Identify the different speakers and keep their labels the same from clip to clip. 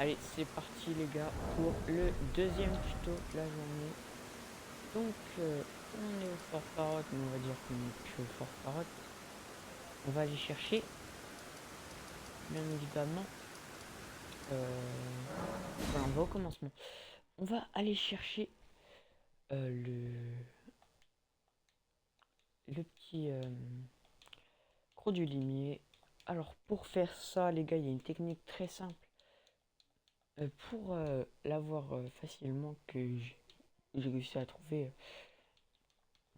Speaker 1: Allez, c'est parti les gars pour le deuxième tuto de la journée. Donc, on est au Fort Parrot, mais on va dire qu'on n'est plus au Fort Parrot. On va aller chercher, bien évidemment. Voilà, on va au commencement. On va aller chercher le petit croc du limier. Alors, pour faire ça, les gars, il y a une technique très simple. Pour l'avoir facilement que j'ai réussi à trouver.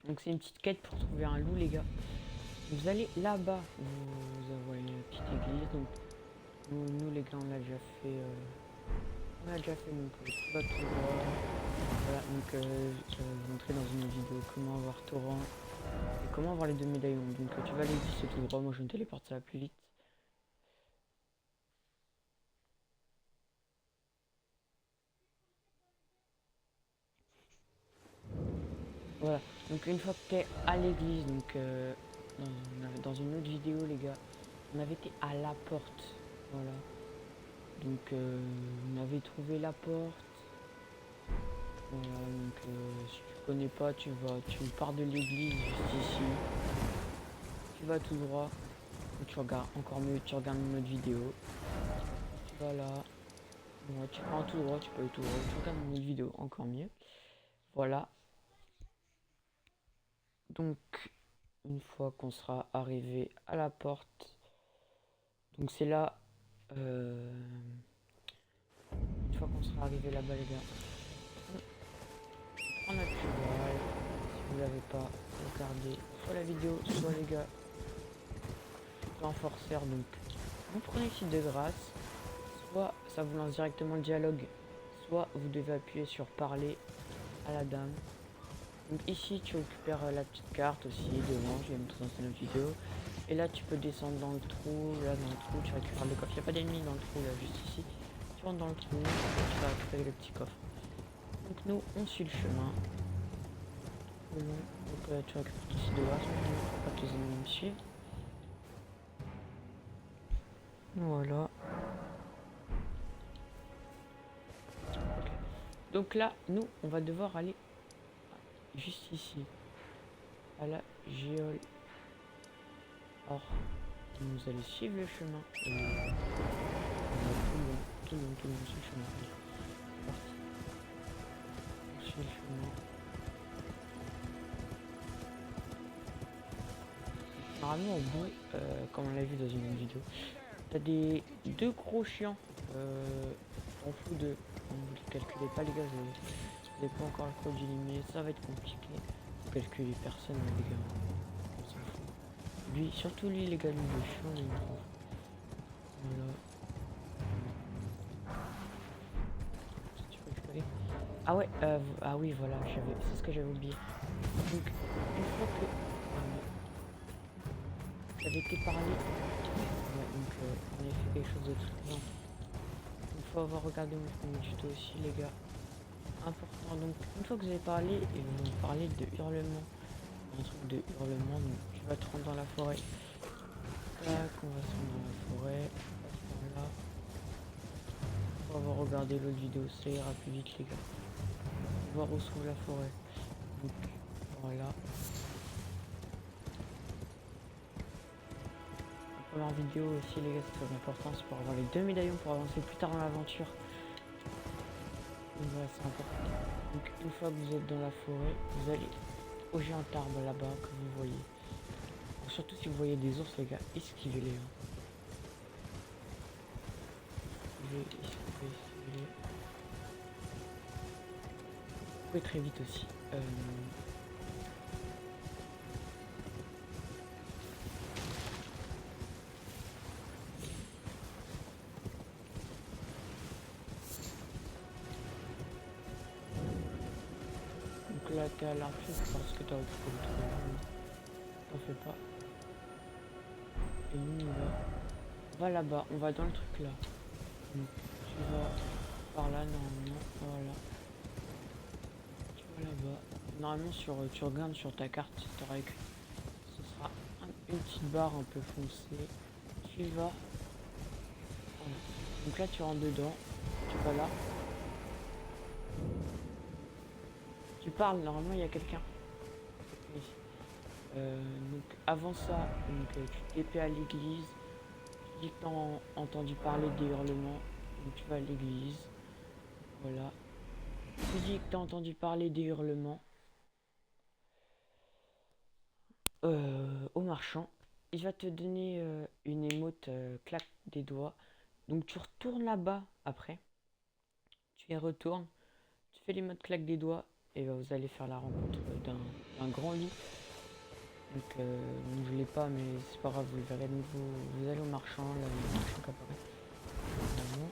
Speaker 1: Donc c'est une petite quête pour trouver un loup les gars. Vous allez là-bas, vous avez une petite église. Donc nous les gars on l'a déjà fait. Donc tu vas tout droit. Voilà donc je vais vous montrer dans une vidéo comment avoir torrent et comment avoir les deux médaillons. Donc tu vas à l'église c'est tout droit. Moi je me téléporte ça plus vite. Voilà, donc une fois que tu es à l'église, donc dans une autre vidéo les gars, on avait été à la porte, voilà. Donc on avait trouvé la porte, voilà, donc si tu connais pas, tu pars de l'église juste ici, tu vas tout droit, ou tu regardes encore mieux, tu regardes une autre vidéo, tu vas là, voilà, tu prends tout droit, tu peux aller tout droit, tu regardes une autre vidéo, encore mieux, voilà. Donc une fois qu'on sera arrivé à la porte, donc c'est là, une fois qu'on sera arrivé là-bas les gars, on prend notre cheval. Si vous l'avez pas, regardez soit la vidéo, soit les gars, en forceur. Donc vous prenez le site de grâce, soit ça vous lance directement le dialogue, soit vous devez appuyer sur parler à la dame. Donc ici tu récupères la petite carte aussi devant, je vais montrer dans une autre vidéo. Et là tu peux descendre dans le trou, là dans le trou tu récupères le coffre, il n'y a pas d'ennemis dans le trou là, juste ici. Tu rentres dans le trou, et tu vas récupérer le petit coffre. Donc nous on suit le chemin. Donc tu récupères tout ici de grâce, pour pas que les ennemis me suivent. Voilà. Okay. Donc là, nous, on va devoir aller juste ici, à la géole. Or, vous allez suivre le chemin. Et on va tout le long, sur le chemin. C'est parti. On suit le chemin. Normalement, au bout, comme on l'a vu dans une autre vidéo, t'as deux gros chiens. On fout de. Vous ne calculez pas, les gars. Vous n'avez pas encore le code illimité. Ça va être compliqué. Vous calculez personne, les gars. On s'en fout. Lui, surtout lui, les gars, lui, le chien, il me trouve. Voilà. Tu peux récupérer. Ah ouais, ah oui, voilà, c'est ce que j'avais oublié. Donc, une fois que ça avait été parlé, ouais, donc on avait fait quelque chose de très bien. Il faut avoir regardé mon premier tuto aussi, les gars. Important, donc une fois que vous avez parlé, et vous parlez de hurlement, un truc de hurlement, donc tu vas te rendre dans la forêt. Tac, on va se rendre dans la forêt. Voilà. Faut avoir regardé l'autre vidéo, ça ira plus vite, les gars. Voir où se trouve la forêt. Donc voilà. La première vidéo aussi les gars c'est très important, c'est pour avoir les deux médaillons pour avancer plus tard dans l'aventure. Donc voilà c'est important. Donc une fois que vous êtes dans la forêt, vous allez au géant arbre là-bas que vous voyez. Donc, surtout si vous voyez des ours les gars, esquivez-les. Hein. Esquivez-les. Vous pouvez très vite aussi. Donc là t'es à l'arbre parce que t'as occupé le trou là, t'en fais pas. Et nous on va là-bas, on va dans le truc là. Donc tu vas par là normalement, voilà. Tu vas là-bas. Normalement tu regardes sur ta carte, t'auras écrit. Ce sera une petite barre un peu foncée. Tu vas. Voilà. Donc là tu rentres dedans. tu vas là. Tu parles, normalement il y a quelqu'un. Ici. Donc avant ça, tu TP à l'église. Tu dis que t'as entendu parler des hurlements. Donc tu vas à l'église. Voilà. Tu dis que t'as entendu parler des hurlements. Au marchand. Il va te donner une émote claque des doigts. Donc tu retournes là-bas après. Tu y retournes. Tu fais l'émote claque des doigts. Et vous allez faire la rencontre d'un grand loup. Donc je l'ai pas, mais c'est pas grave, vous le verrez de nouveau. Vous allez au marchand, là il y a le marchand qui apparaît. Normalement.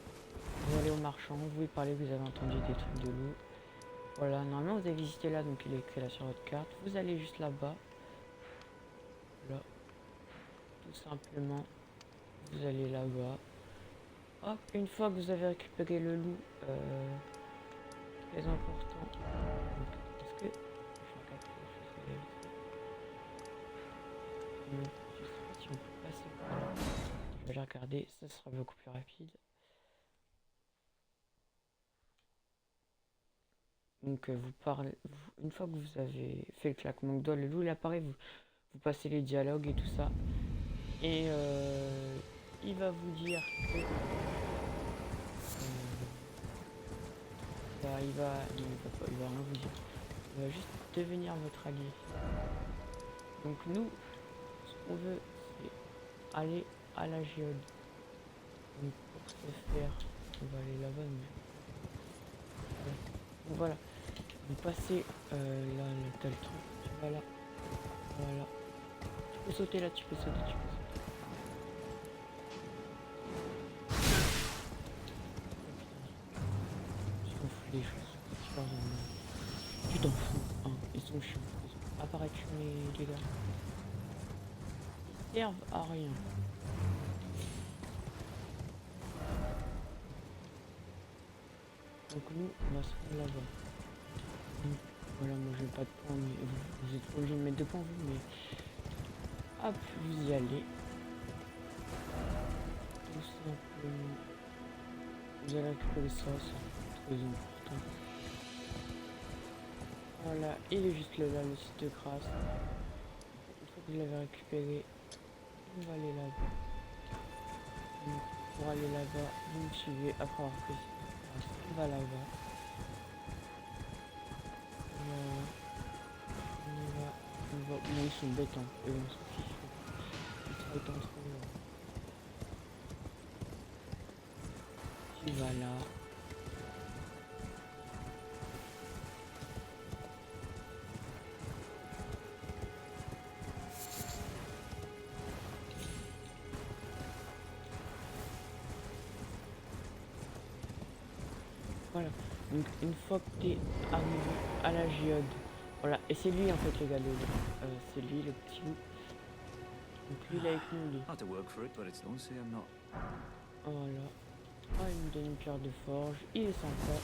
Speaker 1: Vous allez au marchand, vous lui parlez, vous avez entendu des trucs de loup. Voilà, normalement vous avez visité là, donc il est écrit là sur votre carte. Vous allez juste là-bas. Là. Tout simplement. Vous allez là-bas. Hop, une fois que vous avez récupéré le loup, très important. Est-ce que je regarde quelque chose que je sais pas si on peut passer par là. Je vais aller regarder, ça sera beaucoup plus rapide. Donc vous parlez, une fois que vous avez fait le claquement de doigts, le loup il apparaît, vous passez les dialogues et tout ça. Et il va vous dire que bah, il va rien vous dire. Il va juste devenir votre allié. Donc nous, ce qu'on veut, c'est aller à la géode. Donc pour ce faire, on va aller là-bas. Donc voilà. Vous passez là, t'as le truc. Tu vas là. Voilà. Tu peux sauter là, tu peux sauter, tu peux sauter. Je m'en fous des choses. Tu t'en fous, hein. Ils sont chiants. Apparaît-tu les gars? Ils servent à rien. Donc nous, on va se rendre là-bas. Voilà, moi j'ai pas de points, mais vous êtes obligé de mettre 2 points vous, mais hop, vous y allez. Tout simplement. Vous allez récupérer ça, c'est très important. Voilà, il est juste là, le site de grâce. Une fois que vous l'avez récupéré, on va aller là-bas. Pour aller là-bas, vous me suivez après avoir pris on va là-bas. On va. Ils sont bêtes, hein. Et on s'en fiche. Ils travaillent entre eux. Tu vas là. Voilà. Donc une fois que t'es arrivé à la géode, voilà. Et c'est lui en fait les gars, c'est lui le petit loup. Donc lui il est avec nous lui. Voilà. Ah, il me donne une pierre de forge, il est sympa.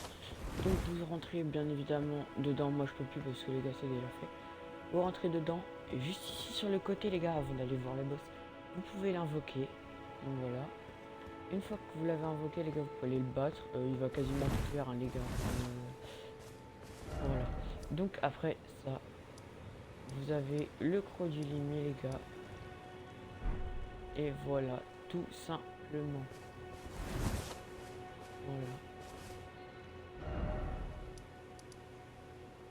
Speaker 1: Donc vous rentrez bien évidemment dedans, moi je peux plus parce que les gars c'est déjà fait. Vous rentrez dedans, et juste ici sur le côté les gars, avant d'aller voir le boss, vous pouvez l'invoquer. Donc voilà. Une fois que vous l'avez invoqué les gars, vous pouvez aller le battre. Il va quasiment tout faire hein, les gars. Voilà. Donc après ça, vous avez le croc du limier les gars. Et voilà, tout simplement. Voilà.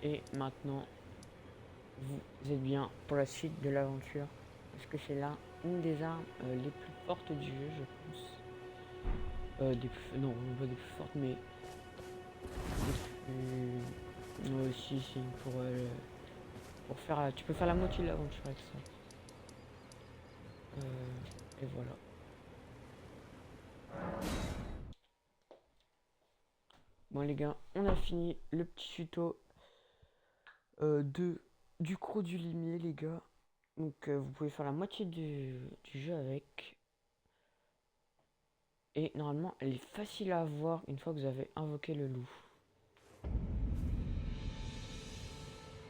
Speaker 1: Et maintenant, vous êtes bien pour la suite de l'aventure. Parce que c'est là une des armes les plus fortes du jeu, je pense. Non, pas des plus fortes, mais des plus... si, pour faire... tu peux faire la moitié de l'aventure avec ça. Et voilà. Bon les gars, on a fini le petit tuto du croc du limier les gars. Donc vous pouvez faire la moitié du jeu avec. Et normalement elle est facile à avoir une fois que vous avez invoqué le loup.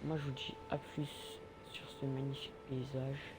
Speaker 1: Moi je vous dis à plus sur ce magnifique paysage.